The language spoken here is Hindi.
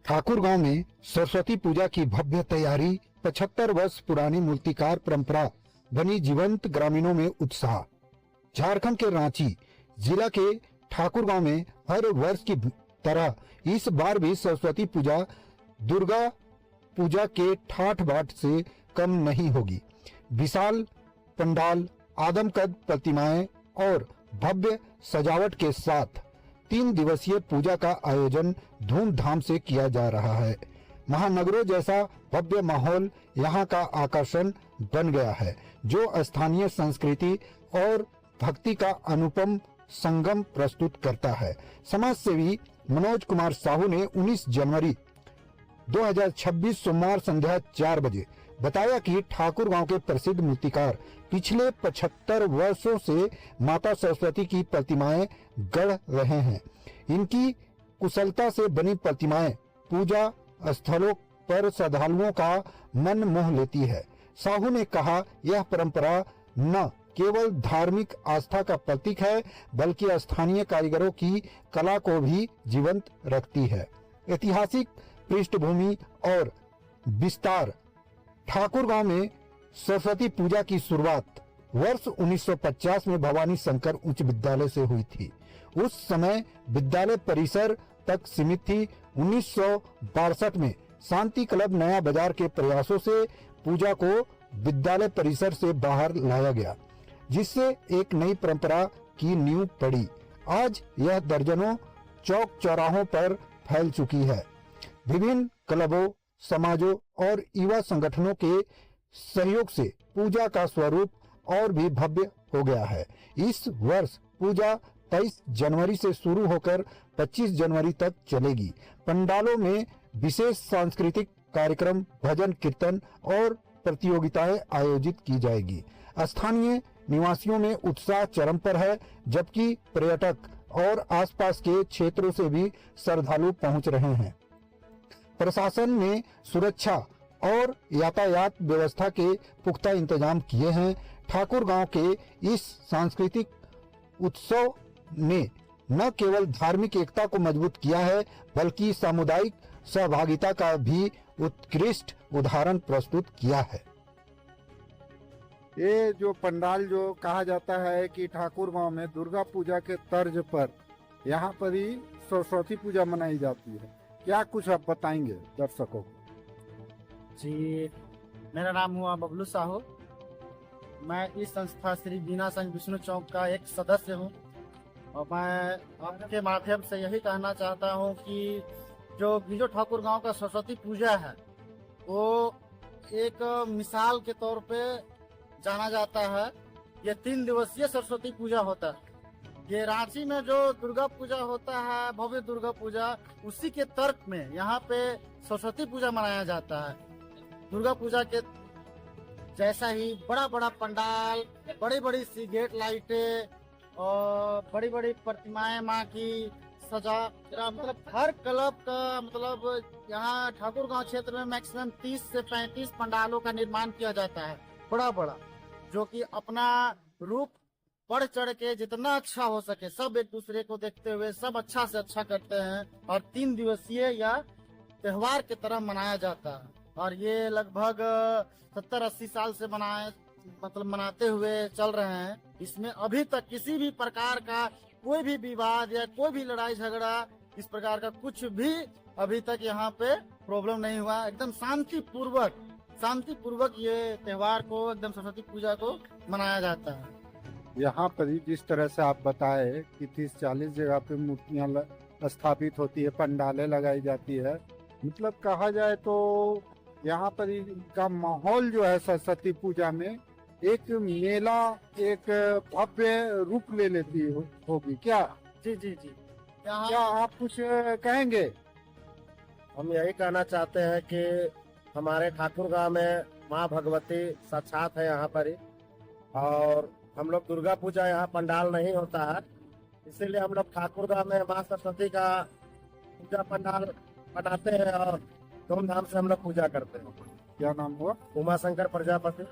ठाकुर गांव में सरस्वती पूजा की भव्य तैयारी। 75 वर्ष पुरानी मूर्तिकार परंपरा बनी जीवंत। ग्रामीणों में उत्साह। झारखंड के रांची जिला के ठाकुर गांव में हर वर्ष की तरह इस बार भी सरस्वती पूजा दुर्गा पूजा के ठाठ बाट से कम नहीं होगी। विशाल पंडाल, आदमकद प्रतिमाएं और भव्य सजावट के साथ 3 दिवसीय पूजा का आयोजन धूमधाम से किया जा रहा है। महानगरों जैसा भव्य माहौल यहाँ का आकर्षण बन गया है, जो स्थानीय संस्कृति और भक्ति का अनुपम संगम प्रस्तुत करता है। समाज सेवी मनोज कुमार साहू ने 19 जनवरी 2026 सोमवार संध्या 4 बजे बताया कि ठाकुर गांव के प्रसिद्ध मूर्तिकार पिछले 75 वर्षों से माता सरस्वती की प्रतिमाएं गढ़ रहे हैं। इनकी कुशलता से बनी प्रतिमाएं पूजा स्थलों पर श्रद्धालुओं का मन मोह लेती है। साहू ने कहा, यह परंपरा न केवल धार्मिक आस्था का प्रतीक है, बल्कि स्थानीय कारीगरों की कला को भी जीवंत रखती है। ऐतिहासिक पृष्ठभूमि और विस्तार। ठाकुर गांव में सरस्वती पूजा की शुरुआत वर्ष 1950 में भवानी शंकर उच्च विद्यालय से हुई थी। उस समय विद्यालय परिसर तक सीमित थी। 1962 में शांति क्लब नया बाजार के प्रयासों से पूजा को विद्यालय परिसर से बाहर लाया गया, जिससे एक नई परंपरा की नींव पड़ी। आज यह दर्जनों चौक चौराहों पर फैल चुकी है। विभिन्न क्लबों, समाजों और युवा संगठनों के सहयोग से पूजा का स्वरूप और भी भव्य हो गया है। इस वर्ष पूजा 23 जनवरी से शुरू होकर 25 जनवरी तक चलेगी। पंडालों में विशेष सांस्कृतिक कार्यक्रम, भजन कीर्तन और प्रतियोगिताएं आयोजित की जाएगी। स्थानीय निवासियों में उत्साह चरम पर है, जबकि पर्यटक और आसपास के क्षेत्रों से भी श्रद्धालु पहुंच रहे हैं। प्रशासन ने सुरक्षा और यातायात व्यवस्था के पुख्ता इंतजाम किए हैं। ठाकुर गांव के इस सांस्कृतिक उत्सव ने न केवल धार्मिक एकता को मजबूत किया है, बल्कि सामुदायिक सहभागिता का भी उत्कृष्ट उदाहरण प्रस्तुत किया है। ये जो पंडाल जो कहा जाता है कि ठाकुर गांव में दुर्गा पूजा के तर्ज पर यहाँ पर ही सरस्वती पूजा मनाई जाती है, क्या कुछ आप बताएंगे दर्शकों को? जी, मेरा नाम हुआ बबलू साहू। मैं इस संस्था श्री बीना संघ विष्णु चौक का एक सदस्य हूँ और मैं आपके माध्यम से यही कहना चाहता हूँ कि जो ठाकुर गांव का सरस्वती पूजा है वो एक मिसाल के तौर पे जाना जाता है। ये 3 दिवसीय सरस्वती पूजा होता है। ये रांची में जो दुर्गा पूजा होता है, भव्य दुर्गा पूजा, उसी के तर्क में यहाँ पे सरस्वती पूजा मनाया जाता है। दुर्गा पूजा के जैसा ही बड़ा बड़ा पंडाल, बड़ी बड़ी सी गेट लाइटें और बड़ी बड़ी प्रतिमाएं माँ की सजा, मतलब हर क्लब का मतलब यहाँ ठाकुर गांव क्षेत्र में मैक्सिमम 30 से 35 पंडालों का निर्माण किया जाता है, बड़ा बड़ा, जो कि अपना रूप बढ़ चढ़ के जितना अच्छा हो सके सब एक दूसरे को देखते हुए सब अच्छा से अच्छा करते हैं और 3 दिवसीय या त्योहार की तरह मनाया जाता है। और ये लगभग 70-80 साल से मनाते हुए चल रहे हैं। इसमें अभी तक किसी भी प्रकार का कोई भी विवाद या कोई भी लड़ाई झगड़ा इस प्रकार का कुछ भी अभी तक यहाँ पे प्रॉब्लम नहीं हुआ। एकदम शांतिपूर्वक ये त्योहार को, एकदम सरस्वती पूजा को मनाया जाता है। यहाँ पर ही जिस तरह से आप बताए कि 30-40 जगह पे मूर्तियाँ स्थापित होती है, पंडालें लगाई जाती है, मतलब कहा जाए तो यहाँ पर का माहौल जो है सरस्वती पूजा में एक मेला, एक भव्य रूप ले लेती होगी क्या? जी जी जी। क्या आप कुछ कहेंगे? हम यही कहना चाहते हैं कि हमारे ठाकुर गांव में माँ भगवती साक्षात है यहाँ पर ही, और हम लोग दुर्गा पूजा यहाँ पंडाल नहीं होता है, इसीलिए हम लोग ठाकुर गांव में माँ सरस्वती का पूजा पंडाल बनाते हैं और धूमधाम से हम लोग पूजा करते हैं। क्या नाम हुआ? उमाशंकर प्रजापति।